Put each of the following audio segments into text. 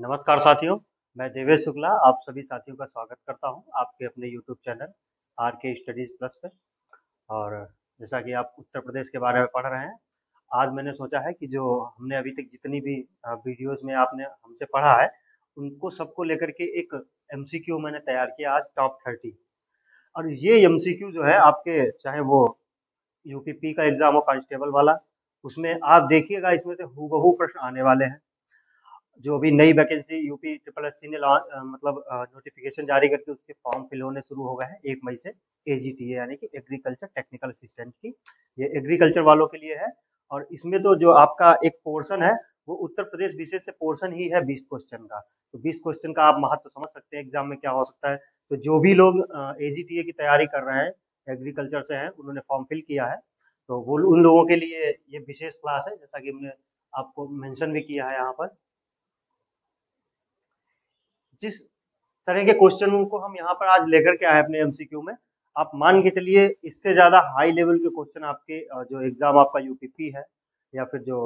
नमस्कार साथियों, मैं देवेश शुक्ला आप सभी साथियों का स्वागत करता हूं आपके अपने यूट्यूब चैनल आर के स्टडीज प्लस पे। और जैसा कि आप उत्तर प्रदेश के बारे में पढ़ रहे हैं, आज मैंने सोचा है कि जो हमने अभी तक जितनी भी वीडियोस में आपने हमसे पढ़ा है, उनको सबको लेकर के एक एमसीक्यू मैंने तैयार किया आज टॉप 30। और ये एमसीक्यू जो है आपके, चाहे वो यूपीपी का एग्जाम हो कांस्टेबल वाला, उसमें आप देखिएगा इसमें से हूबहू प्रश्न आने वाले हैं। जो अभी नई vacancy UP triple S C ने मतलब नोटिफिकेशन जारी करके उसके फॉर्म फिल होने शुरू हो गए हैं 1 मई से। एजीटीए यानी कि एग्रीकल्चर टेक्निकल असिस्टेंट की, ये एग्रीकल्चर वालों के लिए है। और इसमें तो जो आपका एक पोर्शन है वो उत्तर प्रदेश विशेष से पोर्शन ही है 20 क्वेश्चन का। तो 20 क्वेश्चन का आप महत्व समझ सकते हैं एग्जाम में क्या हो सकता है। तो जो भी लोग एजीटीए की तैयारी कर रहे हैं, एग्रीकल्चर से हैं, उन्होंने फॉर्म फिल किया है, तो वो उन लोगों के लिए ये विशेष क्लास है, जैसा कि हमने आपको मेंशन भी किया है यहाँ पर। जिस तरह के क्वेश्चन को हम यहाँ पर आज लेकर के आए अपने एमसीक्यू में, आप मान के चलिए इससे ज्यादा हाई लेवल के क्वेश्चन आपके जो एग्जाम आपका यूपीपी है, या फिर जो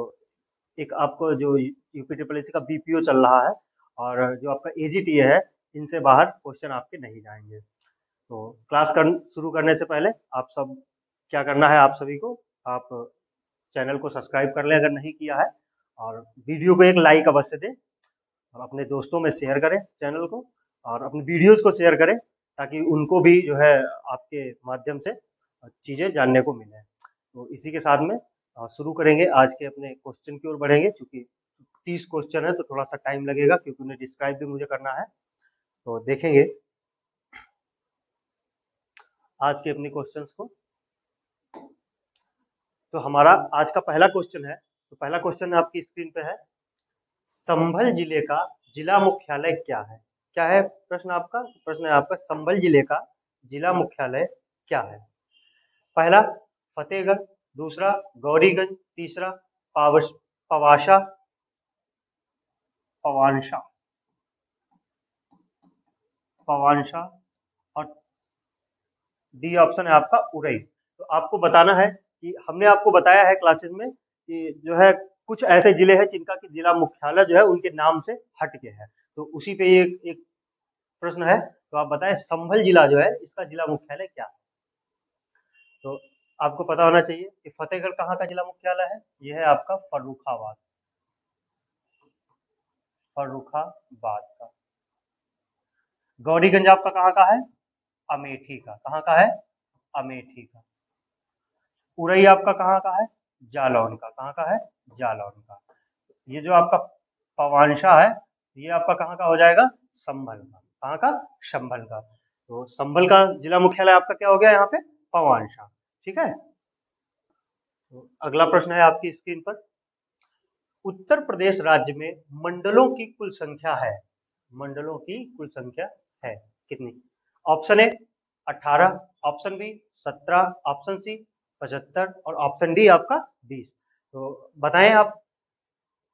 एक आपको जो यूपी ट्रिपल एस सी का बीपीओ चल रहा है, और जो आपका एजीटीए है, इनसे बाहर क्वेश्चन आपके नहीं जाएंगे। तो क्लास शुरू करने से पहले आप सब क्या करना है, आप सभी को आप चैनल को सब्सक्राइब कर लें अगर नहीं किया है, और वीडियो को एक लाइक अवश्य दें, और अपने दोस्तों में शेयर करें चैनल को, और अपनी वीडियोस को शेयर करें, ताकि उनको भी जो है आपके माध्यम से चीज़ें जानने को मिले। तो इसी के साथ में शुरू करेंगे, आज के अपने क्वेश्चन की ओर बढ़ेंगे। क्योंकि 30 क्वेश्चन है तो थोड़ा सा टाइम लगेगा, क्योंकि उन्हें डिस्क्राइब भी मुझे करना है। तो देखेंगे आज के अपने क्वेश्चंस को। तो हमारा आज का पहला क्वेश्चन है, तो पहला क्वेश्चन आपकी स्क्रीन पे है, संभल जिले का जिला मुख्यालय क्या है? क्या है प्रश्न आपका? प्रश्न है आपका, संभल जिले का जिला मुख्यालय क्या है? पहला फतेहगढ़, दूसरा गौरीगंज, तीसरा पवासा पवानसा पवानसा, और डी ऑप्शन है आपका उरई। तो आपको बताना है कि हमने आपको बताया है क्लासेस में कि जो है कुछ ऐसे जिले हैं जिनका कि जिला मुख्यालय जो है उनके नाम से हट के है। तो उसी पे ये एक प्रश्न है। तो आप बताएं संभल जिला जो है इसका जिला मुख्यालय क्या है? तो आपको पता होना चाहिए कि फतेहगढ़ कहाँ का जिला मुख्यालय है। यह है आपका फर्रुखाबाद, फर्रुखाबाद का। गौरीगंज आपका कहाँ का है? अमेठी का। कहाँ का है? अमेठी का। उरई आपका कहाँ का है? जालौन का। कहाँ का है? जालौन का। ये जो आपका पवानसा है, ये आपका कहाँ का हो जाएगा? संभल का। कहाँ का? संभल का। तो संभल का जिला मुख्यालय आपका क्या हो गया यहाँ पे? पवानसा। ठीक है। तो अगला प्रश्न है आपकी स्क्रीन पर, उत्तर प्रदेश राज्य में मंडलों की कुल संख्या है, मंडलों की कुल संख्या है कितनी? Option A 18, option B 17, option C 75, और ऑप्शन डी आपका 20। तो बताएं आप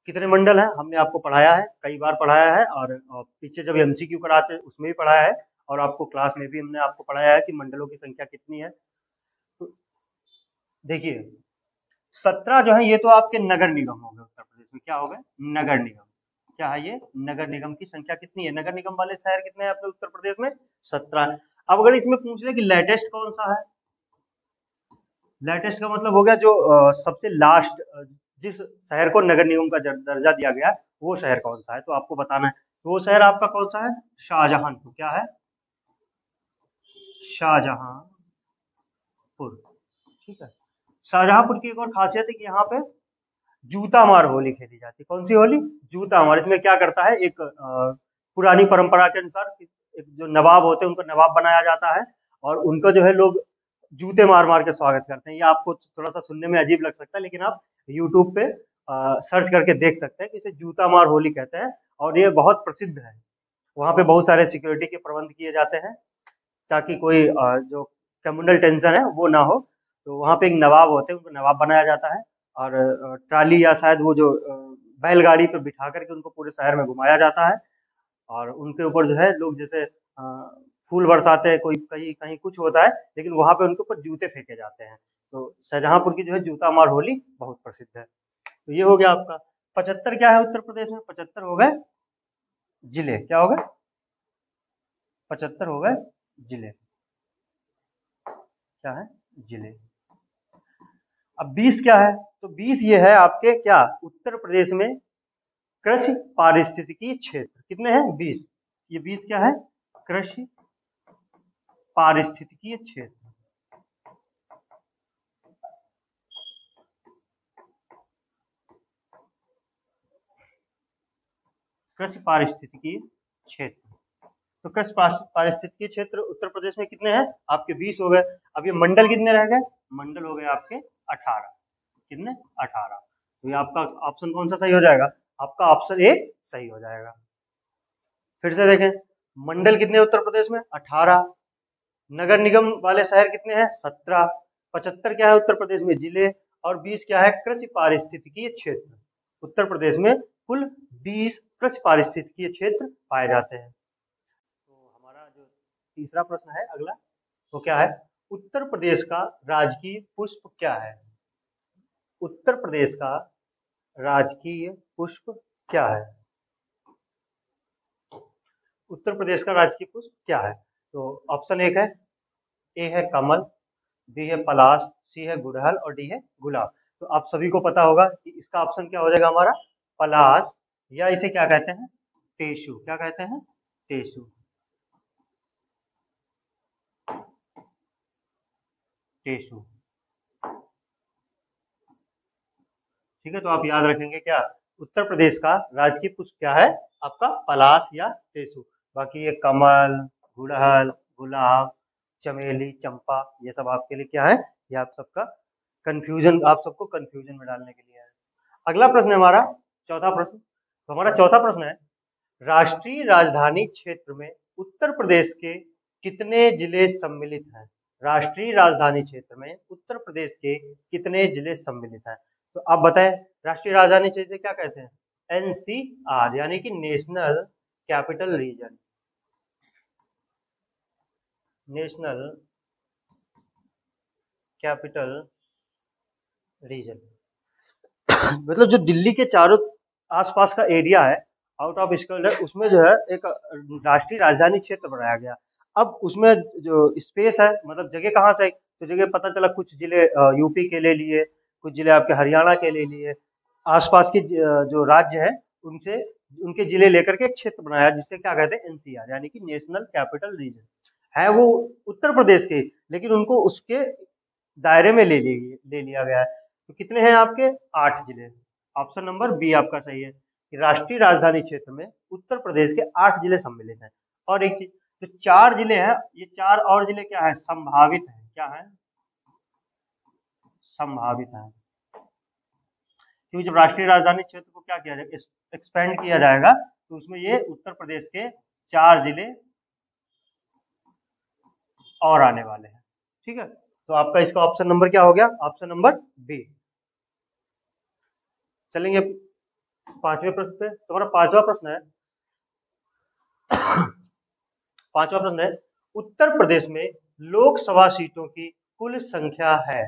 कितने मंडल हैं। हमने आपको पढ़ाया है, कई बार पढ़ाया है, और पीछे जब एमसीक्यू कराते उसमें भी पढ़ाया है, और आपको क्लास में भी हमने आपको पढ़ाया है कि मंडलों की संख्या कितनी है। तो देखिए 17 जो है ये तो आपके नगर निगम हो गए उत्तर प्रदेश में। क्या हो गए? नगर निगम। क्या है ये? नगर निगम की संख्या कितनी है? नगर निगम वाले शहर कितने हैं अपने उत्तर प्रदेश में? 17। अब अगर इसमें पूछ ले कि लेटेस्ट कौन सा है, लेटेस्ट का मतलब हो गया जो सबसे लास्ट, जिस शहर को नगर निगम का दर्जा दिया गया वो शहर कौन सा है, तो आपको बताना है। तो वो शहर आपका कौन सा है? शाहजहांपुर। क्या है? शाहजहांपुर। ठीक है। शाहजहांपुर की एक और खासियत है कि यहाँ पे जूता मार होली खेली जाती है। कौन सी होली? जूता मार। इसमें क्या करता है, एक पुरानी परंपरा के अनुसार एक जो नवाब होते हैं उनको नवाब बनाया जाता है, और उनको जो है लोग जूते मार मार के स्वागत करते हैं। ये आपको थोड़ा सा सुनने में अजीब लग सकता है, लेकिन आप यूट्यूब पे सर्च करके देख सकते हैं कि इसे जूता मार होली कहते हैं, और ये बहुत प्रसिद्ध है। वहाँ पे बहुत सारे सिक्योरिटी के प्रबंध किए जाते हैं, ताकि कोई जो कम्युनल टेंशन है वो ना हो। तो वहाँ पे एक नवाब होते हैं, उनको नवाब बनाया जाता है, और ट्राली या शायद वो जो बैलगाड़ी पे बिठा करके उनको पूरे शहर में घुमाया जाता है, और उनके ऊपर जो है लोग जैसे फूल बरसाते हैं, कोई कहीं कहीं कुछ होता है, लेकिन वहाँ पे उनके ऊपर जूते फेंके जाते हैं। तो शाहजहांपुर की जो है जूता मार होली बहुत प्रसिद्ध है। तो ये हो गया आपका। 75 क्या है उत्तर प्रदेश में? 75 हो गए जिले, क्या हो गए 75 हो गए जिले, क्या है जिले। अब 20 क्या है, तो 20 ये है आपके क्या उत्तर प्रदेश में कृषि पारिस्थितिकी क्षेत्र, कितने हैं 20, ये 20 क्या है कृषि पारिस्थितिकीय क्षेत्र। कृषि पारिस्थितिकीय क्षेत्र, तो कृषि पारिस्थितिकीय क्षेत्र उत्तर प्रदेश में कितने हैं आपके 20 हो गए। अब ये मंडल कितने रह गए, मंडल हो गए आपके 18, कितने 18, तो ये आपका ऑप्शन कौन सा सही हो जाएगा, आपका ऑप्शन ए सही हो जाएगा। फिर से देखें, मंडल कितने उत्तर प्रदेश में 18, नगर निगम वाले शहर कितने हैं 17, 75 क्या है उत्तर प्रदेश में जिले, और 20 क्या है कृषि पारिस्थितिकीय क्षेत्र। उत्तर प्रदेश में कुल 20 कृषि पारिस्थितिकीय क्षेत्र पाए जाते हैं। तो हमारा जो तीसरा प्रश्न है अगला, तो क्या है, उत्तर प्रदेश का राजकीय पुष्प क्या है। उत्तर प्रदेश का राजकीय पुष्प क्या है, उत्तर प्रदेश का राजकीय पुष्प क्या है, तो ऑप्शन एक है, ए है कमल, बी है पलाश, सी है गुड़हल और डी है गुलाब। तो आप सभी को पता होगा कि इसका ऑप्शन क्या हो जाएगा हमारा पलाश, या इसे क्या कहते हैं टेसु, क्या कहते हैं टेसु, टेसु। ठीक है, तो आप याद रखेंगे क्या, उत्तर प्रदेश का राजकीय पुष्प क्या है आपका पलाश या टेसु। बाकी ये कमल, गुड़हल, गुलाब, चमेली, चंपा, ये सब आपके लिए क्या है, ये आप सबका कंफ्यूजन, आप सबको कंफ्यूजन में डालने के लिए है। अगला प्रश्न है हमारा चौथा प्रश्न, तो हमारा चौथा प्रश्न है, राष्ट्रीय राजधानी क्षेत्र में उत्तर प्रदेश के कितने जिले सम्मिलित हैं। राष्ट्रीय राजधानी क्षेत्र में उत्तर प्रदेश के कितने जिले सम्मिलित हैं, तो आप बताएं राष्ट्रीय राजधानी क्षेत्र क्या कहते हैं, एनसीआर यानी कि national capital region, national capital region. मतलब जो दिल्ली के चारों आसपास का एरिया है, आउट ऑफ स्कल्ड है, उसमें जो है एक राष्ट्रीय राजधानी क्षेत्र बनाया गया। अब उसमें जो स्पेस है, मतलब जगह कहाँ से, तो जगह पता चला कुछ जिले यूपी के ले लिए, कुछ जिले आपके हरियाणा के ले लिए, आसपास के जो राज्य है उनसे उनके जिले लेकर के एक क्षेत्र बनाया, जिससे क्या कहते हैं एनसीआर यानी कि नेशनल कैपिटल रीजन। है वो उत्तर प्रदेश के, लेकिन उनको उसके दायरे में ले लिया गया है। तो कितने हैं आपके 8 जिले, ऑप्शन नंबर बी आपका सही है कि राष्ट्रीय राजधानी क्षेत्र में उत्तर प्रदेश के 8 जिले सम्मिलित हैं। और एक चीज, जो 4 जिले हैं, ये 4 और जिले क्या है संभावित है, क्या है संभावित है, क्योंकि जब राष्ट्रीय राजधानी क्षेत्र को क्या किया जाएगा एक्सपेंड किया जाएगा, तो उसमें ये उत्तर प्रदेश के 4 जिले और आने वाले हैं। ठीक है, तो आपका इसका ऑप्शन नंबर क्या हो गया, ऑप्शन नंबर बी। चलेंगे 5वें प्रश्न पे, तो हमारा 5वां प्रश्न है, 5वां प्रश्न है, उत्तर प्रदेश में लोकसभा सीटों की कुल संख्या है।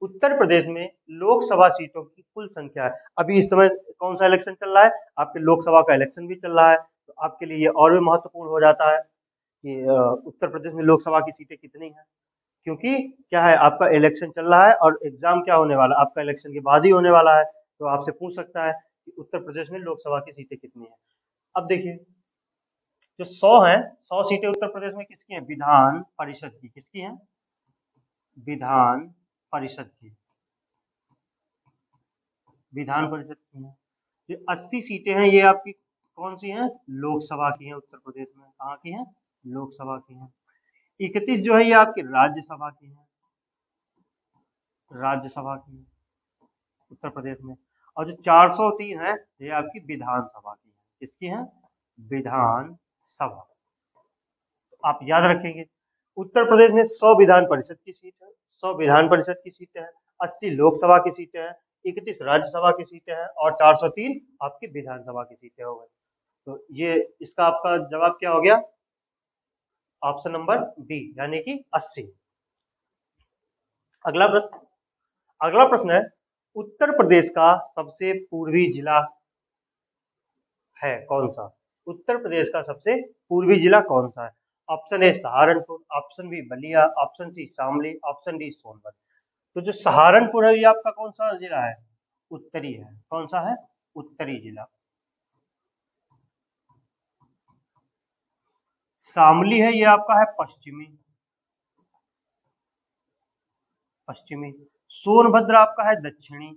उत्तर प्रदेश में लोकसभा सीटों की कुल संख्या है। अभी इस समय कौन सा इलेक्शन चल रहा है, आपके लोकसभा का इलेक्शन भी चल रहा है, तो आपके लिए ये और भी महत्वपूर्ण हो जाता है कि उत्तर प्रदेश में लोकसभा की सीटें कितनी हैं, क्योंकि क्या है आपका इलेक्शन चल रहा है और एग्जाम क्या होने वाला है आपका इलेक्शन के बाद ही होने वाला है, तो आपसे पूछ सकता है कि उत्तर प्रदेश में लोकसभा की सीटें कितनी हैं। अब देखिए जो 100 है, 100 सीटें उत्तर प्रदेश में किसकी हैं, विधान परिषद की, किसकी हैं विधान परिषद की, विधान परिषद की हैं। ये 80 सीटें हैं, ये आपकी कौन सी हैं लोकसभा की हैं, उत्तर प्रदेश में कहाँ की हैं लोकसभा की हैं। 31 जो है ये आपकी राज्यसभा की है, राज्यसभा की उत्तर प्रदेश में। और जो 403 है ये आपकी विधानसभा की है, किसकी है विधान सभा। तो आप याद रखेंगे उत्तर प्रदेश में 100 विधान परिषद की सीट है, 100 विधान परिषद की सीटें हैं, 80 लोकसभा की सीटें हैं, 31 राज्यसभा की सीटें हैं और 403 आपकी विधानसभा की सीटें हो गई। तो ये इसका आपका जवाब क्या हो गया, ऑप्शन नंबर बी यानी कि 80। अगला प्रश्न, अगला प्रश्न है उत्तर प्रदेश का सबसे पूर्वी जिला है कौन सा? उत्तर प्रदेश का सबसे पूर्वी जिला कौन सा है? Option A Saharanpur, option B Ballia, option C Shamli, option D Sonbhadra. तो जो सहारनपुर है ये आपका कौन सा जिला है? उत्तरी है। कौन सा है? उत्तरी जिला। शामली है ये आपका है पश्चिमी, पश्चिमी। सोनभद्र आपका है दक्षिणी,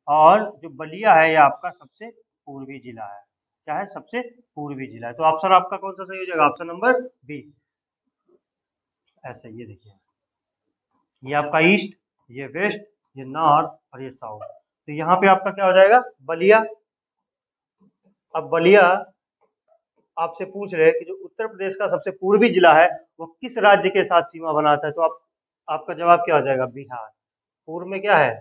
और जो बलिया है ये आपका सबसे पूर्वी जिला है। क्या है? सबसे पूर्वी जिला है। तो ऑप्शन आपका कौन सा सही हो जाएगा? Option number B. ऐसे ये देखिए, ये आपका ईस्ट, ये वेस्ट, ये नॉर्थ और ये साउथ। तो यहाँ पे आपका क्या हो जाएगा? बलिया। अब बलिया आपसे पूछ रहे हैं कि जो उत्तर प्रदेश का सबसे पूर्वी जिला है वो किस राज्य के साथ सीमा बनाता है? तो आपका जवाब क्या हो जाएगा? बिहार। पूर्व में क्या है?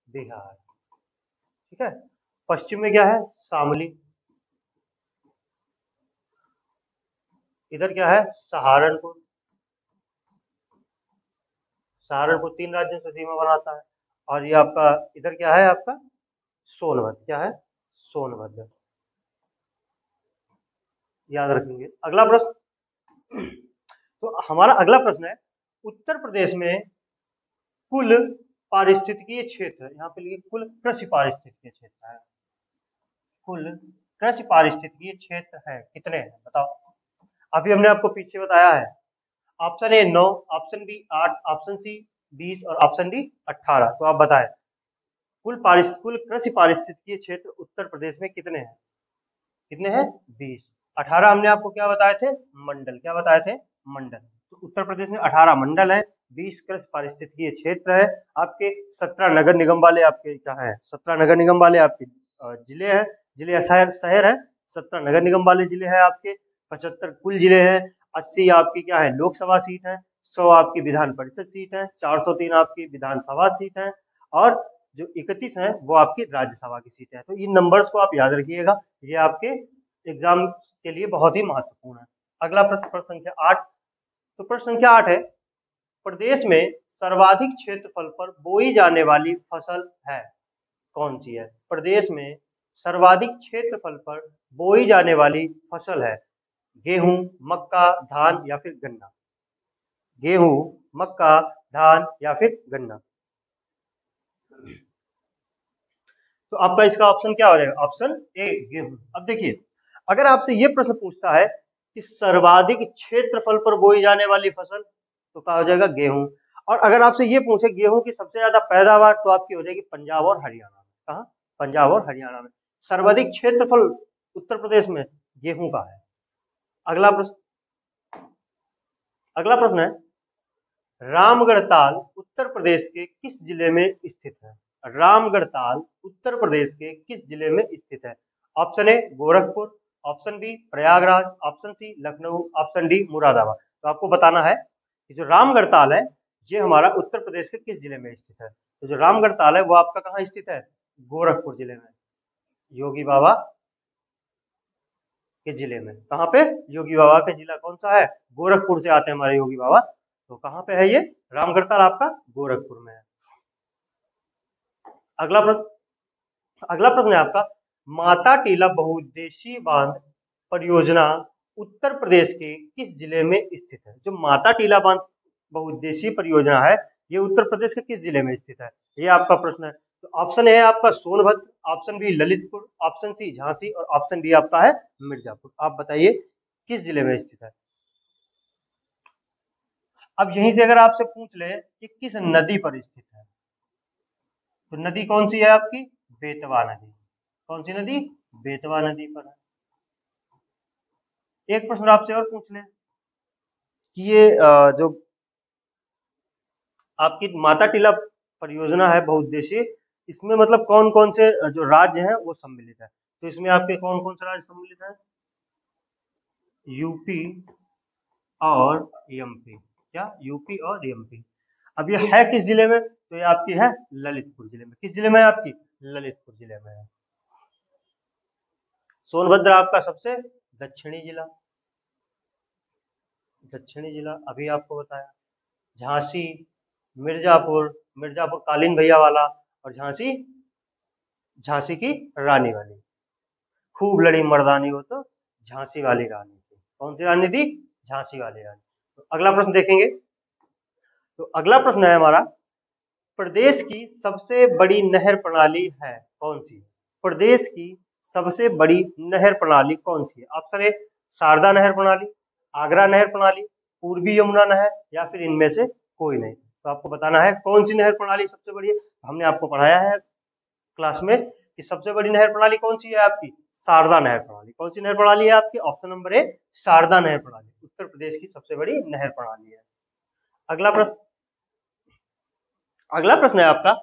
बिहार। ठीक है। पश्चिम में क्या है? शामली। इधर क्या है? सहारनपुर। सहारनपुर 3 राज्यों से सीमा बनाता है। और ये आपका इधर क्या है? आपका सोनभद्र। क्या है? सोनभद्र। याद रखेंगे। अगला प्रश्न, तो हमारा अगला प्रश्न है, उत्तर प्रदेश में कुल पारिस्थितिकीय क्षेत्र, यहाँ पे लिखिए कुल कृषि पारिस्थितिकीय क्षेत्र है, कुल कृषि पारिस्थितिकीय क्षेत्र है कितने हैं? बताओ। अभी हमने आपको पीछे बताया है। Option A 9, option B 8, option C 20 और ऑप्शन डी 18। तो आप बताएं कुल कृषि पारिस्थितिकीय क्षेत्र उत्तर प्रदेश में कितने हैं? कितने हैं? 20। 18 हमने आपको क्या बताए थे? मंडल। क्या बताए थे? मंडल। तो उत्तर प्रदेश में 18 मंडल है, 20 कृषि पारिस्थितिकीय क्षेत्र है, आपके 17 नगर निगम वाले आपके क्या है? 17 नगर निगम वाले आपके जिले हैं, जिले या शहर है। 17 नगर निगम वाले जिले हैं आपके, 75 कुल जिले हैं, 80 आपकी क्या है? लोकसभा सीट है, 100 आपकी विधान परिषद सीट है, 403 आपकी विधानसभा सीट है, और जो 31 है वो आपकी राज्यसभा की सीट है। तो इन नंबर्स को आप याद रखिएगा, ये आपके एग्जाम के लिए बहुत ही महत्वपूर्ण है। अगला प्रश्न, प्रश्न संख्या 8। तो प्रश्न संख्या 8 है, प्रदेश में सर्वाधिक क्षेत्रफल पर बोई जाने वाली फसल है कौन सी है? प्रदेश में सर्वाधिक क्षेत्रफल पर बोई जाने वाली फसल है गेहूं, मक्का, धान या फिर गन्ना? गेहूं, मक्का, धान या फिर गन्ना? तो आपका इसका ऑप्शन क्या हो जाएगा? ऑप्शन ए गेहूं। अब देखिए, अगर आपसे ये प्रश्न पूछता है कि सर्वाधिक क्षेत्रफल पर बोई जाने वाली फसल, तो क्या हो जाएगा? गेहूं। और अगर आपसे ये पूछे गेहूं की सबसे ज्यादा पैदावार, तो आपकी हो जाएगी पंजाब और हरियाणा में। कहा? पंजाब और हरियाणा में सर्वाधिक क्षेत्रफल उत्तर प्रदेश में गेहूं का है। अगला प्रश्न, अगला प्रश्न है, रामगढ़ ताल उत्तर प्रदेश के किस जिले में स्थित है? रामगढ़ ताल उत्तर प्रदेश के किस जिले में स्थित है? Option A Gorakhpur, option B Prayagraj, option C Lucknow, option D Moradabad. तो आपको बताना है कि जो रामगढ़ ताल है ये हमारा उत्तर प्रदेश के किस जिले में स्थित है? तो जो रामगढ़ ताल है वो आपका कहाँ स्थित है? गोरखपुर जिले में, योगी बाबा के जिले में। कहाँ पे? योगी बाबा का जिला कौन सा है? गोरखपुर से आते हैं हमारे योगी बाबा। तो कहाँ पे है ये? रामगढ़ ताल आपका गोरखपुर में है। अगला प्रश्न, अगला प्रश्न है आपका, माता टीला बहुउद्देशीय बांध परियोजना उत्तर प्रदेश के किस जिले में स्थित है? जो माता टीला बांध बहुउद्देशीय परियोजना है ये उत्तर प्रदेश के किस जिले में स्थित है? ये आपका प्रश्न है। तो ऑप्शन ए है आपका Sonbhadra, option B Lalitpur, option C Jhansi और ऑप्शन डी आपका है मिर्जापुर। आप बताइए किस जिले में स्थित है? अब यहीं से अगर आपसे पूछ ले कि किस नदी पर स्थित है, तो नदी कौन सी है आपकी? बेतवा नदी। कौन सी नदी? बेतवा नदी पर है। एक प्रश्न आपसे और पूछ ले कि ये जो आपकी माता टीला परियोजना है बहुउद्देशीय, इसमें मतलब कौन कौन से जो राज्य हैं वो सम्मिलित है? तो इसमें आपके कौन कौन से राज्य सम्मिलित है? यूपी और एमपी। क्या? यूपी और एमपी। अब ये है किस जिले में? तो ये आपकी है ललितपुर जिले में। किस जिले में है आपकी? ललितपुर जिले में है। सोनभद्र आपका सबसे दक्षिणी जिला, दक्षिणी जिला अभी आपको बताया। झांसी, मिर्जापुर, मिर्जापुर कालीन भैया वाला, और झांसी झांसी की रानी वाली। खूब लड़ी मर्दानी हो तो झांसी वाली रानी थी। कौन सी रानी थी? झांसी वाली रानी। तो अगला प्रश्न देखेंगे। तो अगला प्रश्न है हमारा, प्रदेश की सबसे बड़ी नहर प्रणाली है कौन सी? प्रदेश की सबसे बड़ी नहर प्रणाली कौन सी है? ऑप्शन ए शारदा नहर प्रणाली, आगरा नहर प्रणाली, पूर्वी यमुना नहर, या फिर इनमें से कोई नहीं। तो आपको बताना है कौन सी नहर प्रणाली सबसे बड़ी है। हमने आपको पढ़ाया है क्लास में कि सबसे बड़ी नहर प्रणाली कौन सी है आपकी? शारदा नहर प्रणाली। कौन सी नहर प्रणाली है आपकी? ऑप्शन नंबर ए शारदा नहर प्रणाली उत्तर प्रदेश की सबसे बड़ी नहर प्रणाली है। अगला प्रश्न, अगला प्रश्न है आपका,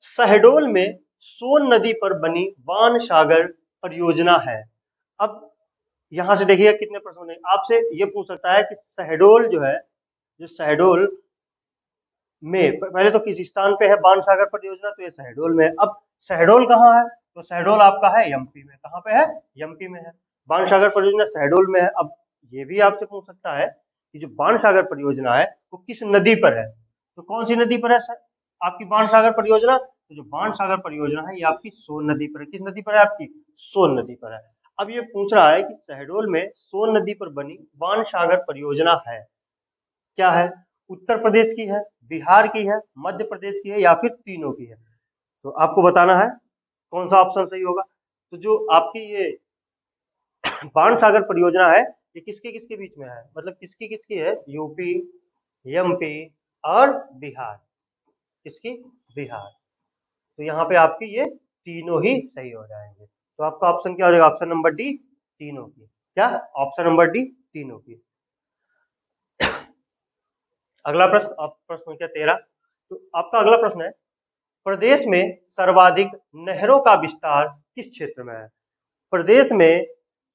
शहडोल में सोन नदी पर बनी बाण सागर परियोजना है। अब यहां से देखिए कितने प्रश्न बने। आपसे ये पूछ सकता है कि शहडोल जो है, जो शहडोल में पहले तो किस स्थान पे है बाण सागर परियोजना? तो ये शहडोल में है। अब शहडोल कहाँ है? तो शहडोल आपका है एमपी में। कहाँ पे है? एमपी में है। बाण सागर परियोजना शहडोल में है। अब ये भी आपसे पूछ सकता है कि जो बाण सागर परियोजना है वो किस नदी पर है? तो कौन सी नदी पर है सर आपकी बाण सागर परियोजना? तो जो बाण सागर परियोजना है ये आपकी सोन नदी पर है। किस नदी पर है आपकी? सोन नदी पर है। अब ये पूछ रहा है कि शहडोल में सोन नदी पर बनी बाण सागर परियोजना है, क्या है? उत्तर प्रदेश की है, बिहार की है, मध्य प्रदेश की है, या फिर तीनों की है? तो आपको बताना है कौन सा ऑप्शन सही होगा। तो जो आपकी ये बाण सागर परियोजना है ये किसके किसके बीच में है? मतलब किसकी किसकी है? यूपी, एमपी और बिहार। किसकी? बिहार। तो यहाँ पे आपकी ये तीनों ही सही हो जाएंगे। तो आपका ऑप्शन क्या हो जाएगा? ऑप्शन नंबर डी, तीनों की। क्या? ऑप्शन नंबर डी, तीनों की। अगला प्रश्न, आप प्रश्न संख्या 13। तो आपका अगला प्रश्न है, प्रदेश में सर्वाधिक नहरों का विस्तार किस क्षेत्र में है? प्रदेश में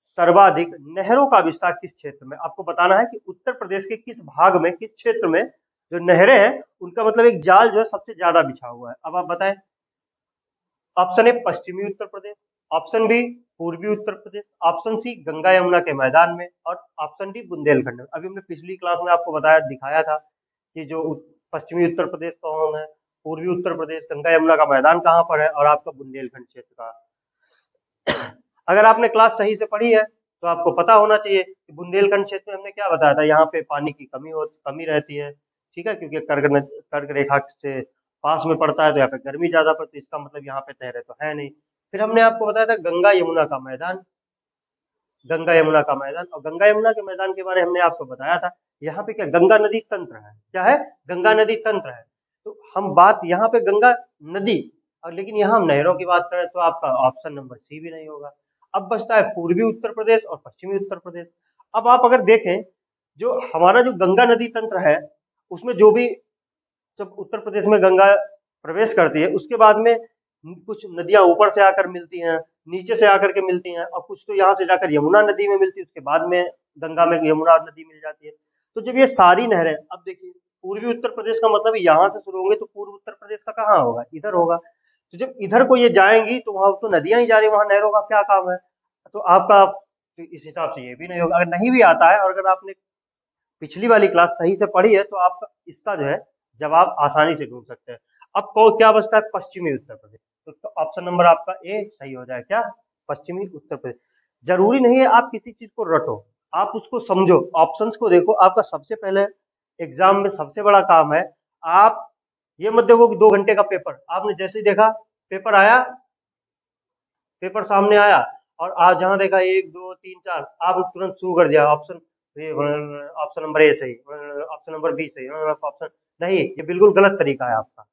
सर्वाधिक नहरों का विस्तार किस क्षेत्र में? आपको बताना है कि उत्तर प्रदेश के किस भाग में, किस क्षेत्र में जो नहरें हैं उनका मतलब एक जाल जो है सबसे ज्यादा बिछा हुआ है। अब आप बताएं। ऑप्शन ए पश्चिमी उत्तर प्रदेश, ऑप्शन बी पूर्वी उत्तर प्रदेश, ऑप्शन सी गंगा यमुना के मैदान में, और ऑप्शन डी बुंदेलखंड में। अभी हमने पिछली क्लास में आपको बताया, दिखाया था कि जो पश्चिमी उत्तर प्रदेश कौन है, पूर्वी उत्तर प्रदेश, गंगा यमुना का मैदान कहाँ पर है, और आपका बुंदेलखंड क्षेत्र का। अगर आपने क्लास सही से पढ़ी है तो आपको पता होना चाहिए कि बुंदेलखंड क्षेत्र में हमने क्या बताया था, यहाँ पे पानी की कमी रहती है, ठीक है, क्योंकि कर्क रेखा से पास में पड़ता है तो यहाँ पे गर्मी ज्यादा पड़ती है, इसका मतलब यहाँ पे नहरें तो है नहीं। फिर हमने आपको बताया था गंगा यमुना का मैदान, गंगा यमुना का मैदान, और गंगा यमुना के मैदान के बारे में हमने आपको बताया था यहाँ पे क्या गंगा नदी तंत्र है। क्या है? गंगा नदी तंत्र है। तो हम बात यहाँ पे गंगा नदी, और लेकिन यहाँ हम नहरों की बात करें तो आपका ऑप्शन नंबर सी भी नहीं होगा। अब बचता है पूर्वी उत्तर प्रदेश और पश्चिमी उत्तर प्रदेश। अब आप अगर देखें जो हमारा जो गंगा नदी तंत्र है उसमें जो भी, जब उत्तर प्रदेश में गंगा प्रवेश करती है उसके बाद में कुछ नदियां ऊपर से आकर मिलती हैं, नीचे से आकर के मिलती हैं, और कुछ तो यहाँ से जाकर यमुना नदी में मिलती है, उसके बाद में गंगा में यमुना नदी मिल जाती है। तो जब ये सारी नहरें, अब देखिए पूर्वी उत्तर प्रदेश का मतलब यहाँ से शुरू होंगे तो पूर्व उत्तर प्रदेश का कहाँ होगा? इधर होगा। तो जब इधर को ये जाएंगी तो वहां तो नदियां ही जा रही है, वहां नहरों का क्या काम है? तो आपका तो इस हिसाब से ये भी नहीं होगा। अगर नहीं भी आता है और अगर आपने पिछली वाली क्लास सही से पढ़ी है तो आपका इसका जो है जवाब आसानी से ढूंढ सकते हैं। अब को क्या बचता है? पश्चिमी उत्तर प्रदेश। तो ऑप्शन नंबर आपका ए सही हो जाए। क्या? पश्चिमी उत्तर प्रदेश। जरूरी नहीं है आप किसी चीज को रटो, आप उसको समझो, ऑप्शंस को देखो। आपका सबसे पहले एग्जाम में सबसे बड़ा काम है, आप ये मत देखो कि 2 घंटे का पेपर, आपने जैसे ही देखा पेपर आया, पेपर सामने आया और आप जहां देखा 1 2 3 4 आप तुरंत शुरू कर दिया ऑप्शन, ऑप्शन नंबर ए सही, ऑप्शन नंबर बी सही, ऑप्शन नहीं, ये बिल्कुल गलत तरीका है आपका।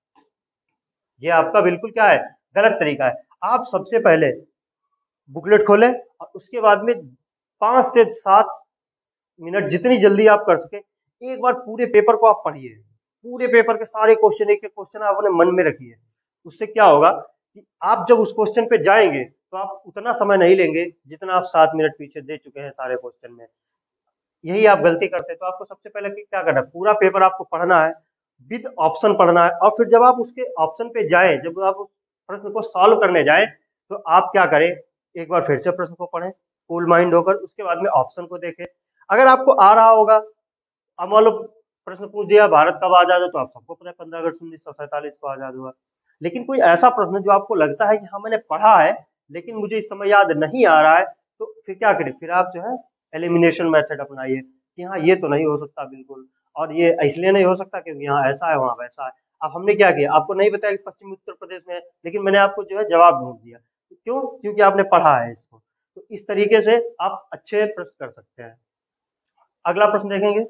ये आपका बिल्कुल क्या है? गलत तरीका है। आप सबसे पहले बुकलेट खोलें और उसके बाद में 5 से 7 मिनट जितनी जल्दी आप कर सके एक बार पूरे पेपर को आप पढ़िए। पूरे पेपर के सारे क्वेश्चन, एक एक क्वेश्चन आप अपने मन में रखिए। उससे क्या होगा कि आप जब उस क्वेश्चन पे जाएंगे तो आप उतना समय नहीं लेंगे जितना आप 7 मिनट पीछे दे चुके हैं सारे क्वेश्चन में। यही आप गलती करते हैं। तो आपको सबसे पहले क्या करना है? पूरा पेपर आपको पढ़ना है, विद ऑप्शन पढ़ना है, और फिर जब आप उसके ऑप्शन पे जाएं, जब आप उस प्रश्न को सॉल्व करने जाएं तो आप क्या करें? एक बार फिर से प्रश्न को पढ़ें कूल माइंड होकर, उसके बाद में ऑप्शन को देखें। अगर आपको आ रहा होगा, अब मान लो प्रश्न पूछ दिया भारत कब आजाद है, तो आप सबको पता है 15 अगस्त 1947 को आजाद हुआ। लेकिन कोई ऐसा प्रश्न जो आपको लगता है कि हाँ मैंने पढ़ा है लेकिन मुझे इस समय याद नहीं आ रहा है, तो फिर क्या करें, फिर आप जो है एलिमिनेशन मेथड अपनाइए कि हाँ ये तो नहीं हो सकता बिल्कुल, और ये इसलिए नहीं हो सकता क्योंकि यहाँ ऐसा है वहाँ वैसा है। अब हमने क्या किया, आपको नहीं बताया कि पश्चिमी उत्तर प्रदेश में है, लेकिन मैंने आपको जो है जवाब ढूंढ दिया। क्यों? क्योंकि आपने पढ़ा है इसको। तो इस तरीके से आप अच्छे प्रश्न कर सकते हैं। अगला प्रश्न देखेंगे।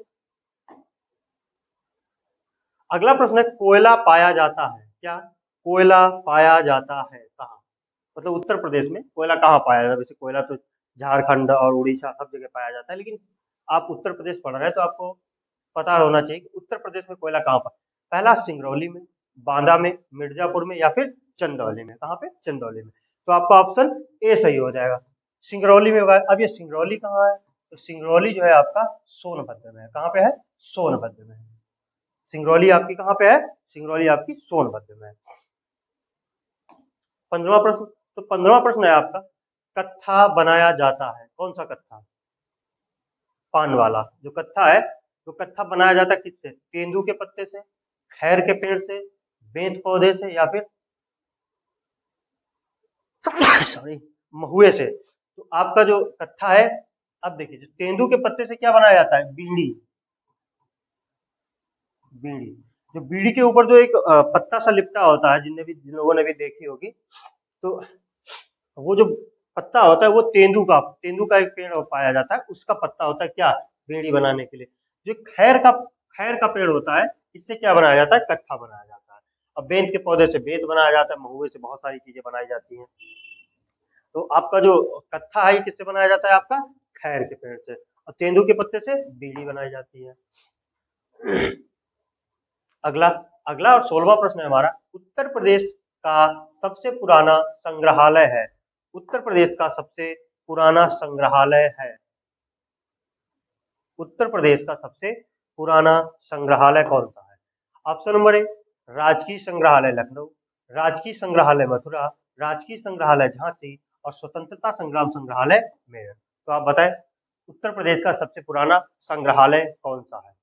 अगला प्रश्न है कोयला पाया जाता है क्या? कोयला पाया जाता है कहाँ? मतलब उत्तर प्रदेश में कोयला कहाँ पाया जाता है? वैसे कोयला तो झारखंड और उड़ीसा सब जगह पाया जाता है, लेकिन आप उत्तर प्रदेश पढ़ रहे हैं तो आपको पता होना चाहिए कि उत्तर प्रदेश में कोयला कहाँ पाया। पहला सिंगरौली में, बांदा में, मिर्जापुर में या फिर चंदौली में। कहाँ पे? चंदौली में। तो आपका ऑप्शन ए सही हो जाएगा, सिंगरौली में होगा। अब ये सिंगरौली कहाँ है? तो सिंगरौली जो है आपका सोनभद्र में है। कहाँ पे है? सोनभद्र में है। सिंगरौली आपकी कहाँ पे है? सिंगरौली आपकी सोनभद्र में है। 15वां प्रश्न। तो 15वां प्रश्न है आपका, कत्था बनाया जाता है, कौन सा कत्था? पान वाला जो कत्था है, तो कत्था बनाया जाता है किससे? तेंदू के पत्ते से, खैर के पेड़ से, बेंत पौधे से या फिर सॉरी महुए से। तो आपका जो कत्था है, अब देखिए जो तेंदू के पत्ते से क्या बनाया जाता है? बीड़ी। बीड़ी, जो बीड़ी के ऊपर जो एक पत्ता सा लिपटा होता है, जिन लोगों ने भी देखी होगी, तो वो जो पत्ता होता है वो तेंदू का एक पेड़ पाया जाता है, उसका पत्ता होता है क्या? बीड़ी बनाने के लिए। जो खैर का पेड़ होता है, इससे क्या बनाया जाता है? कत्था बनाया जाता है। अब बेंत के पौधे से बेंत बनाया जाता है, महुए से बहुत सारी चीजें बनाई जाती हैं। तो आपका जो कत्था है किससे बनाया जाता है? आपका खैर के पेड़ से। और तेंदू के पत्ते से बीड़ी बनाई जाती है। अगला अगला और 16वां प्रश्न है हमारा, उत्तर प्रदेश का सबसे पुराना संग्रहालय है। उत्तर प्रदेश का सबसे पुराना संग्रहालय है। उत्तर प्रदेश का सबसे पुराना संग्रहालय कौन सा है? ऑप्शन नंबर ए, राजकीय संग्रहालय लखनऊ, राजकीय संग्रहालय मथुरा, राजकीय संग्रहालय झांसी और स्वतंत्रता संग्राम संग्रहालय मेरठ। तो आप बताएं उत्तर प्रदेश का सबसे पुराना संग्रहालय कौन सा है?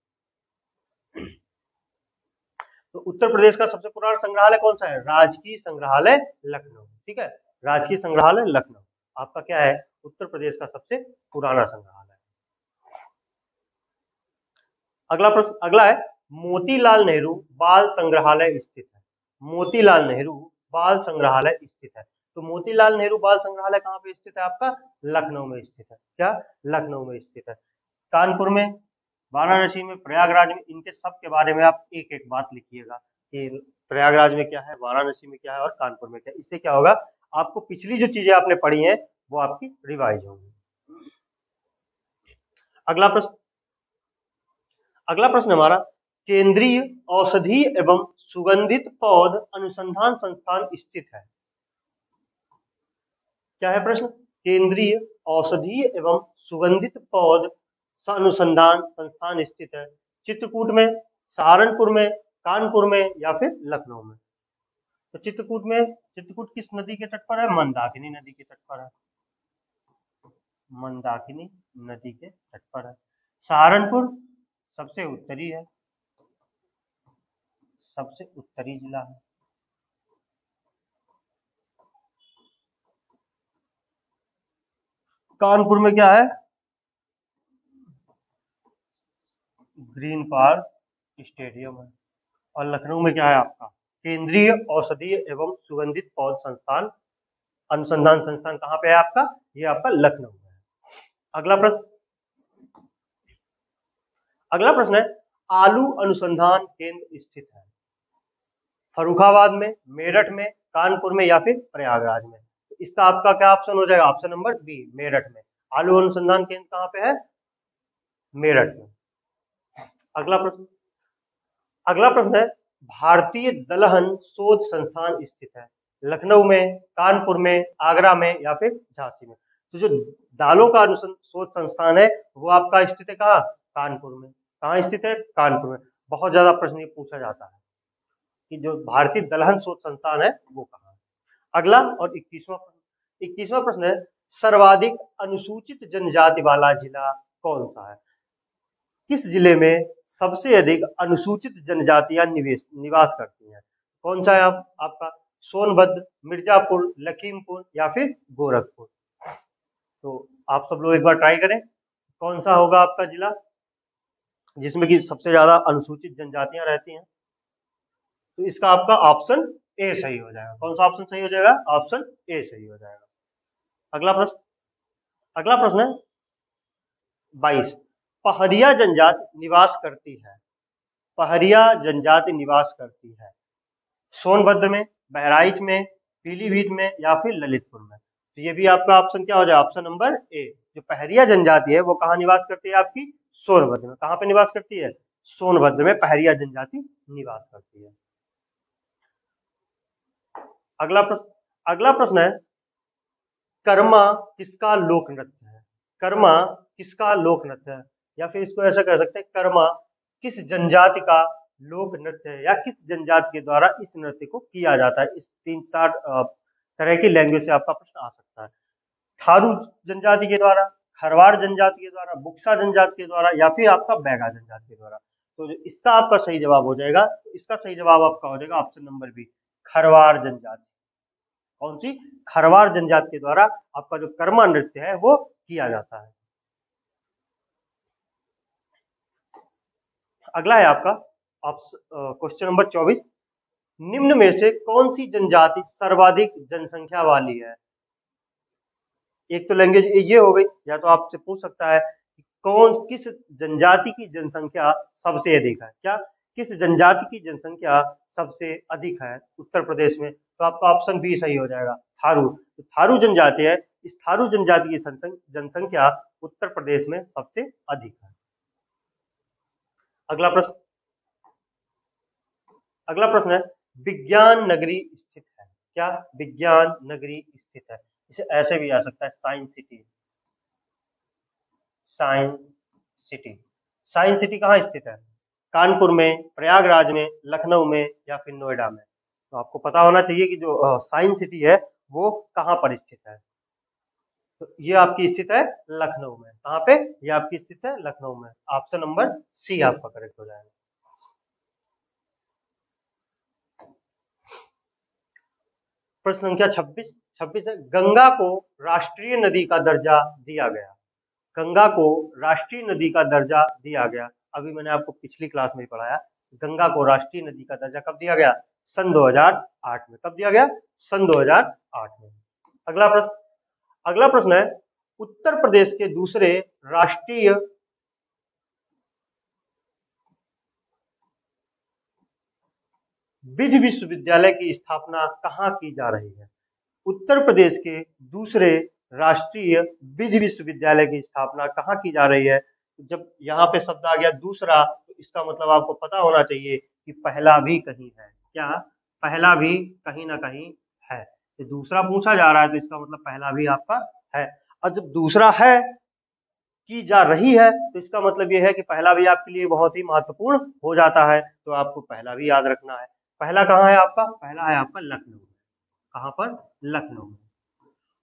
तो उत्तर प्रदेश का सबसे पुराना संग्रहालय कौन सा है? राजकीय संग्रहालय लखनऊ। ठीक है, राजकीय संग्रहालय लखनऊ आपका क्या है? उत्तर प्रदेश का सबसे पुराना संग्रहालय। अगला प्रश्न अगला है, मोतीलाल नेहरू बाल संग्रहालय स्थित है। मोतीलाल नेहरू बाल संग्रहालय स्थित है। तो मोतीलाल नेहरू बाल संग्रहालय कहाँ पे स्थित है? आपका लखनऊ में स्थित है। क्या? लखनऊ में स्थित है। कानपुर में, वाराणसी में, प्रयागराज में, इनके सब के बारे में आप एक एक बात लिखिएगा कि प्रयागराज में क्या है, वाराणसी में क्या है और कानपुर में क्या है। इससे क्या होगा, आपको पिछली जो चीजें आपने पढ़ी हैं वो आपकी रिवाइज होंगी। अगला प्रश्न हमारा, केंद्रीय औषधि एवं सुगंधित पौध अनुसंधान संस्थान स्थित है। क्या है प्रश्न? केंद्रीय औषधि एवं सुगंधित पौध अनुसंधान संस्थान स्थित है। चित्रकूट में, सहारनपुर में, कानपुर में या फिर लखनऊ में। तो चित्रकूट किस नदी के तट पर है? मंदाकिनी नदी के तट पर है। मंदाकिनी नदी के तट पर है। सहारनपुर सबसे उत्तरी है, सबसे उत्तरी जिला है। कानपुर में क्या है? ग्रीन पार्क स्टेडियम है। और लखनऊ में क्या है आपका? केंद्रीय औषधीय एवं सुगंधित पौध संस्थान अनुसंधान संस्थान कहाँ पे है आपका? ये आपका लखनऊ में है। अगला प्रश्न है, आलू अनुसंधान केंद्र स्थित है फर्रुखाबाद में, मेरठ में, कानपुर में या फिर प्रयागराज में। इसका आपका क्या ऑप्शन हो जाएगा? ऑप्शन नंबर बी, मेरठ में। आलू अनुसंधान केंद्र कहाँ पे है? मेरठ में। अगला प्रश्न है, भारतीय दलहन शोध संस्थान स्थित है लखनऊ में, कानपुर में, आगरा में या फिर झांसी में। तो जो दालों का शोध संस्थान है वो आपका स्थित है कहाँ? कानपुर में। कहाँ स्थित है? कानपुर में। बहुत ज्यादा प्रश्न ये पूछा जाता है कि जो भारतीय दलहन शोध संस्थान है वो कहाँ है। अगला और 21वां प्रश्न है, सर्वाधिक अनुसूचित जनजाति वाला जिला कौन सा है? किस जिले में सबसे अधिक अनुसूचित जनजातियां निवास करती हैं? कौन सा है आपका? सोनभद्र, मिर्जापुर, लखीमपुर या फिर गोरखपुर। तो आप सब लोग एक बार ट्राई करें कौन सा होगा आपका जिला जिसमें कि सबसे ज्यादा अनुसूचित जनजातियां रहती हैं। तो इसका आपका ऑप्शन ए सही हो जाएगा। कौन सा ऑप्शन सही हो जाएगा? ऑप्शन ए सही हो जाएगा। अगला प्रश्न है 22। पहरिया जनजाति निवास करती है। पहरिया जनजाति निवास करती है सोनभद्र में, बहराइच में, पीलीभीत में या फिर ललितपुर में। तो ये भी आपका ऑप्शन क्या हो जाएगा? Option number A. जो पहरिया जनजाति है वो कहाँ निवास करती है? आपकी सोनभद्र में। कहाँ पे निवास करती है? सोनभद्र में पहरिया जनजाति निवास करती है। अगला प्रश्न है कर्मा किसका लोक नृत्य है? कर्मा किसका लोक नृत्य है? या फिर इसको ऐसा कह सकते हैं कर्मा किस जनजाति का लोक नृत्य है या किस जनजाति के द्वारा इस नृत्य को किया जाता है। इस 3-4 तरह की लैंग्वेज से आपका प्रश्न आ सकता है। थारू जनजाति के द्वारा, खरवाड़ जनजाति के द्वारा, बुक्सा जनजाति के द्वारा या फिर आपका बैगा जनजाति के द्वारा। तो इसका आपका सही जवाब हो जाएगा, इसका सही जवाब आपका हो जाएगा ऑप्शन नंबर बी, खरवाड़ जनजाति। कौन सी? खरवाड़ जनजाति के द्वारा आपका जो कर्मा नृत्य है वो किया जाता है। अगला है आपका क्वेश्चन नंबर 24। निम्न में से कौन सी जनजाति सर्वाधिक जनसंख्या वाली है? एक तो लैंग्वेज ये हो गई, या तो आपसे पूछ सकता है कि किस जनजाति की जनसंख्या सबसे अधिक है। क्या किस जनजाति की जनसंख्या सबसे अधिक है उत्तर प्रदेश में? तो आपका ऑप्शन बी सही हो जाएगा, थारू। तो थारू जनजाति है, इस थारू जनजाति की जनसंख्या उत्तर प्रदेश में सबसे अधिक है। अगला प्रश्न है विज्ञान नगरी स्थित है। क्या विज्ञान नगरी स्थित है? इसे ऐसे भी आ सकता है साइंस सिटी। साइंस सिटी कहाँ स्थित है? कानपुर में, प्रयागराज में, लखनऊ में या फिर नोएडा में। तो आपको पता होना चाहिए कि जो साइंस सिटी है वो कहाँ पर स्थित है। तो ये आपकी स्थित है लखनऊ में। कहाँ पे? ये आपकी स्थित है लखनऊ में। ऑप्शन नंबर सी आपका करेक्ट हो जाएगा। प्रश्न संख्या 26 है गंगा को राष्ट्रीय नदी का दर्जा दिया गया। गंगा को राष्ट्रीय नदी का दर्जा दिया गया। अभी मैंने आपको पिछली क्लास में पढ़ाया, गंगा को राष्ट्रीय नदी का दर्जा कब दिया गया? सन 2008 में। कब दिया गया? सन 2008 में। अगला प्रश्न है उत्तर प्रदेश के दूसरे राष्ट्रीय बीज विश्वविद्यालय की स्थापना कहाँ की जा रही है? उत्तर प्रदेश के दूसरे राष्ट्रीय बीज विश्वविद्यालय की स्थापना कहाँ की जा रही है? जब यहाँ पे शब्द आ गया दूसरा, तो इसका मतलब आपको पता होना चाहिए कि पहला भी कहीं है। क्या? पहला भी कहीं ना कहीं है। तो दूसरा पूछा जा रहा है तो इसका मतलब पहला भी आपका है। और जब दूसरा है की जा रही है तो इसका मतलब यह है कि पहला भी आपके लिए बहुत ही महत्वपूर्ण हो जाता है। तो आपको पहला भी याद रखना है। पहला कहाँ है आपका? पहला है आपका लखनऊ में। कहाँ पर? लखनऊ में।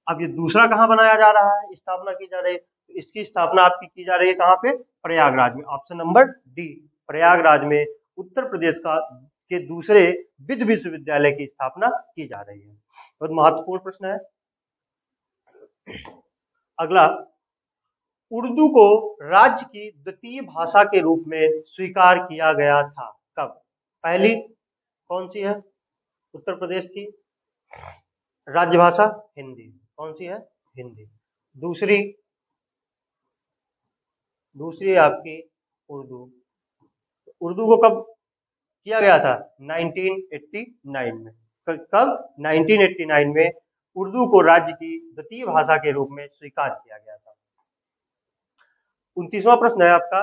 अब ये दूसरा कहाँ बनाया जा रहा है, स्थापना की जा रही है? तो इसकी स्थापना आपकी की जा रही है कहाँ पे? प्रयागराज में। ऑप्शन नंबर डी, प्रयागराज में उत्तर प्रदेश के दूसरे विधि विश्वविद्यालय की स्थापना की जा रही है। बहुत महत्वपूर्ण प्रश्न है। अगला, उर्दू को राज्य की द्वितीय भाषा के रूप में स्वीकार किया गया था कब? पहली कौन सी है उत्तर प्रदेश की राज्य भाषा? हिंदी। कौन सी है? हिंदी। दूसरी आपकी उर्दू। उर्दू को कब किया गया था? 1989 में। कब? 1989 में उर्दू को राज्य की द्वितीय भाषा के रूप में स्वीकार किया गया था। 29वां प्रश्न है आपका,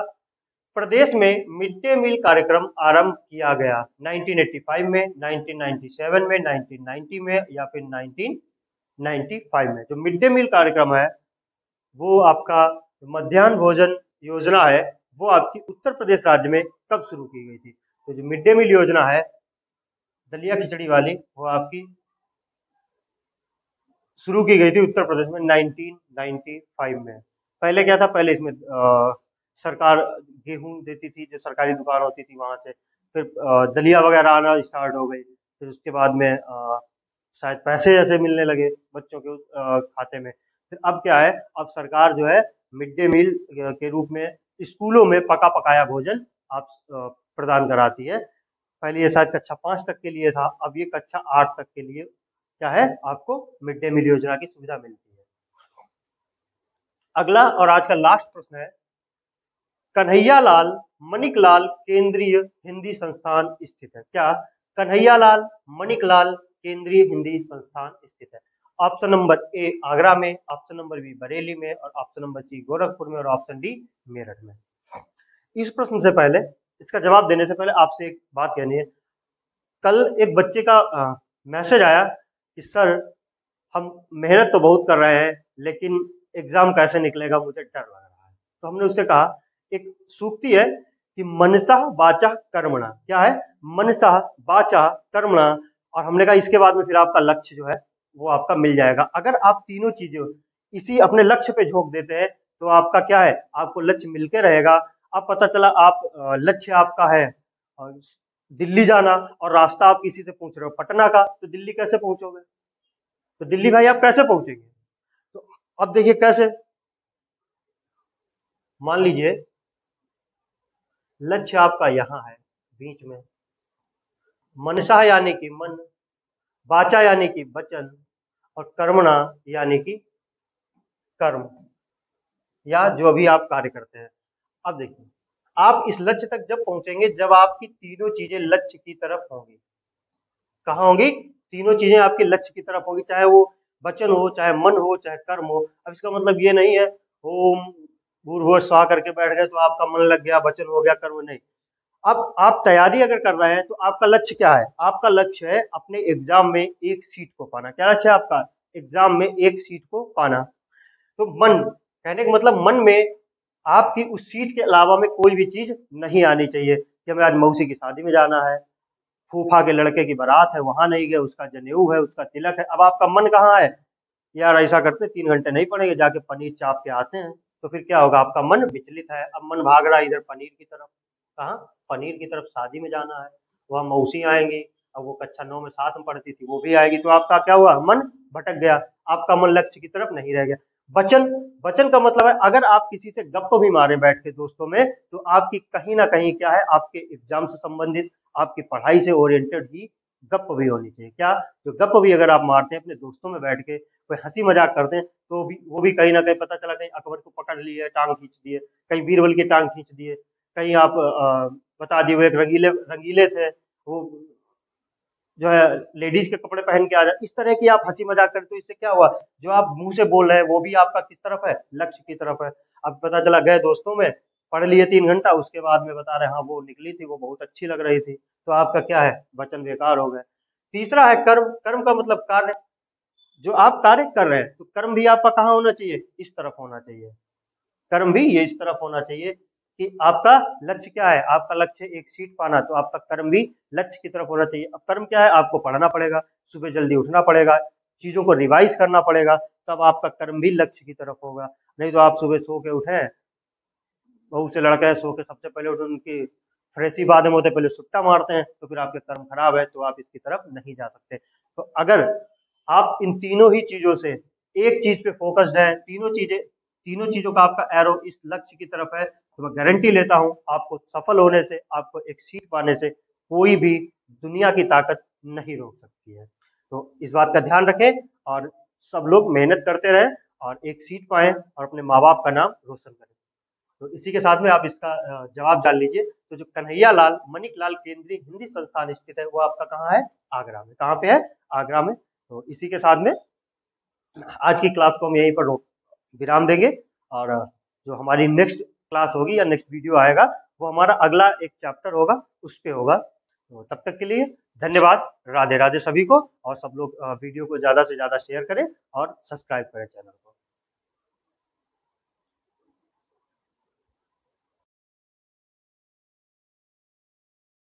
प्रदेश में मिड डे मील कार्यक्रम आरंभ किया गया 1985 में, 1997 में, 1990 में या फिर 1995 में। जो मिड डे मील कार्यक्रम है वो आपका मध्याह्न भोजन योजना है वो आपकी उत्तर प्रदेश राज्य में कब शुरू की गई थी? तो जो मिड डे मील योजना है दलिया खिचड़ी वाली वो आपकी शुरू की गई थी उत्तर प्रदेश में 1995 में। पहले क्या था? पहले इसमें सरकार गेहूं देती थी, जो सरकारी दुकान होती थी वहां से, फिर दलिया वगैरह आना स्टार्ट हो गई। फिर उसके बाद में शायद पैसे ऐसे मिलने लगे बच्चों के खाते में। फिर अब क्या है, अब सरकार जो है मिड डे मील के रूप में स्कूलों में पका पकाया भोजन आप प्रदान कराती है। पहले ये शायद कक्षा 5 तक के लिए था, अब ये कक्षा 8 तक के लिए क्या है, आपको मिड डे मील योजना की सुविधा मिलती है। अगला और आज का लास्ट प्रश्न है, कन्हैयालाल मणिकलाल केंद्रीय हिंदी संस्थान स्थित है। क्या कन्हैयालाल मणिकलाल केंद्रीय हिंदी संस्थान स्थित है? ऑप्शन नंबर ए आगरा में, ऑप्शन नंबर बी बरेली में, और ऑप्शन नंबर सी गोरखपुर में, और ऑप्शन डी मेरठ में। इस प्रश्न से पहले, इसका जवाब देने से पहले आपसे एक बात कहनी है। कल एक बच्चे का मैसेज आया कि सर हम मेहनत तो बहुत कर रहे हैं लेकिन एग्जाम कैसे निकलेगा, मुझे डर लग रहा है। तो हमने उससे कहा, एक सूक्ति है कि मनसः वाचा कर्मणा। क्या है? मनसः वाचा कर्मणा। और हमने कहा इसके बाद में फिर आपका लक्ष्य जो है वो आपका मिल जाएगा। अगर आप तीनों चीजें इसी अपने लक्ष्य पे झोंक देते हैं तो आपका क्या है, आपको लक्ष्य मिलके रहेगा। अब पता चला आप लक्ष्य आपका है दिल्ली जाना और रास्ता आप किसी से पूछ रहे हो पटना का, तो दिल्ली कैसे पहुंचोगे? तो दिल्ली भाई आप कैसे पहुंचेंगे? तो अब देखिए कैसे, मान लीजिए लक्ष्य आपका यहां है बीच में, मनसा यानी कि मन, वाचा यानी कि वचन, और कर्मणा यानी कि कर्म, या जो भी आप कार्य करते हैं। अब देखिए आप इस लक्ष्य तक जब पहुंचेंगे जब आपकी तीनों चीजें लक्ष्य की तरफ होंगी। कहाँ होंगी? तीनों चीजें आपके लक्ष्य की तरफ होगी, चाहे वो वचन हो, चाहे मन हो, चाहे कर्म हो। अब इसका मतलब ये नहीं है ओम भूर्भुवः स्वः करके बैठ गए तो आपका मन लग गया, वचन हो गया, कर्म नहीं। अब आप तैयारी अगर कर रहे हैं तो आपका लक्ष्य क्या है? आपका लक्ष्य है अपने एग्जाम में एक सीट को पाना। क्या लक्ष्य है आपका? एग्जाम में एक सीट को पाना। तो मन कहने का मतलब मन में आपकी उस सीट के अलावा में कोई भी चीज नहीं आनी चाहिए कि हमें आज मौसी की शादी में जाना है, फूफा के लड़के की बारात है वहां नहीं गए, उसका जनेऊ है, उसका तिलक है। अब आपका मन कहाँ है? यार ऐसा करते 3 घंटे नहीं पड़ेंगे, जाके पनीर चाप के आते हैं। तो फिर क्या होगा? आपका मन विचलित है। अब मन भाग रहा है इधर पनीर की तरफ। कहाँ? पनीर की तरफ, शादी में जाना है, वहाँ मौसी आएंगी, अब वो कक्षा 9 में साथ में पढ़ती थी वो भी आएगी, तो आपका क्या हुआ? मन भटक गया, आपका मन लक्ष्य की तरफ नहीं रह गया। वचन, वचन का मतलब है अगर आप किसी से गप्प भी मारे बैठ के दोस्तों में, तो आपकी कहीं ना कहीं क्या है, आपके एग्जाम से संबंधित, आपकी पढ़ाई से ओरिएंटेड ही गप्प भी होनी चाहिए। क्या? जो गप्प भी अगर आप मारते हैं अपने दोस्तों में बैठ के, कोई हंसी मजाक करते हैं, तो भी वो भी कहीं ना कहीं पता चला कहीं अकबर को पकड़ लिए, टांग खींच दिए, कहीं बीरबल की टांग खींच दिए, कहीं आप बता दिए वो एक रंगीले रंगीले थे, वो जो है लेडीज के कपड़े पहन के आ जाए, इस तरह की आप हंसी मजाक करते, तो इससे क्या हुआ? जो आप मुंह से बोल रहे हैं वो भी आपका किस तरफ है? लक्ष्य की तरफ है। अब पता चला गए दोस्तों में, पढ़ लिए 3 घंटा, उसके बाद में बता रहे हाँ वो निकली थी, वो बहुत अच्छी लग रही थी, तो आपका क्या है? वचन बेकार हो गए। तीसरा है कर्म। कर्म का मतलब कार्य, जो आप कार्य कर रहे हैं, तो कर्म भी आपका कहाँ होना चाहिए? इस तरफ होना चाहिए। कर्म भी ये इस तरफ होना चाहिए कि आपका लक्ष्य क्या है? आपका लक्ष्य एक सीट पाना, तो आपका कर्म भी लक्ष्य की तरफ होना चाहिए। अब कर्म क्या है? आपको पढ़ना पड़ेगा, सुबह जल्दी उठना पड़ेगा, चीजों को रिवाइज करना पड़ेगा, तब आपका कर्म भी लक्ष्य की तरफ होगा। नहीं तो आप सुबह सो के उठे, बहुत से लड़के सो के सबसे पहले उठे, उनकी फ्रेश ही बाद में होते पहले सुट्टा मारते हैं, तो फिर आपके कर्म खराब है, तो आप इसकी तरफ नहीं जा सकते। तो अगर आप इन तीनों ही चीजों से एक चीज पे फोकस्ड है, तीनों चीजों का आपका एरो इस लक्ष्य की तरफ है, तो मैं गारंटी लेता हूं आपको सफल होने से, आपको एक सीट पाने से कोई भी दुनिया की ताकत नहीं रोक सकती है। तो इस बात का ध्यान रखें और सब लोग मेहनत करते रहें और एक सीट पाएं और अपने माँ बाप का नाम रोशन करें। तो इसी के साथ में आप इसका जवाब जान लीजिए। तो जो कन्हैयालाल मणिकलाल केंद्रीय हिंदी संस्थान स्थित है वो आपका कहाँ है? आगरा में। कहाँ पे है? आगरा में। तो इसी के साथ में आज की क्लास को हम यहीं पर विराम देंगे और जो हमारी नेक्स्ट क्लास होगी या नेक्स्ट वीडियो आएगा वो हमारा अगला एक चैप्टर होगा, उस पे होगा। तो तब तक के लिए धन्यवाद। राधे राधे सभी को, और सब लोग वीडियो को ज्यादा से ज्यादा शेयर करें और सब्सक्राइब करें चैनल को।